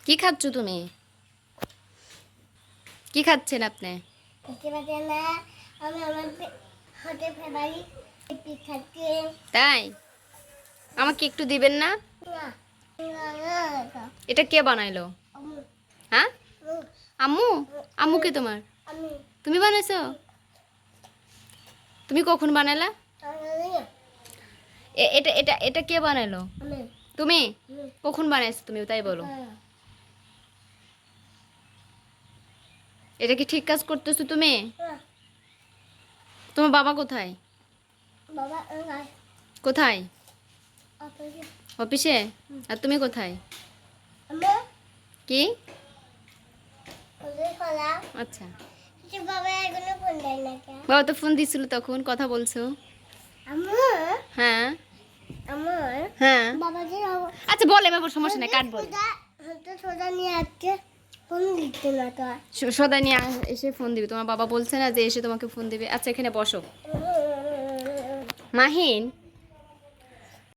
কি খাচ্ছ তুমি? কি খাচ্ছেন আপনি? তাই আমাকে একটু দিবেন না? এটা কে বানাইলো? হ্যাঁ, আম্মু। আম্মু কে তোমার? তুমি বানাইছো? তুমি কখন বানাইলা? এটা এটা এটা কে বানাইলো? তুমি কখন বানাইছো তুমি তাই বলো। এটা কি ঠিক কাজ করতেছো তুমি? তোমার বাবা কোথায়? কোথায়? অফিসে। আর তুমি কোথায়? কি? আচ্ছা, বাবা তো ফোন দিছিল তখন কথা বলছো। হ্যাঁ হ্যাঁ, আচ্ছা বলে বাবা, সমস্যা নাই, কাটবো। সদা নিয়ে এসে ফোন দিবে, তোমার বাবা বলছে না যে এসে তোমাকে ফোন দিবে। আচ্ছা এখানে বসো। মাহিন,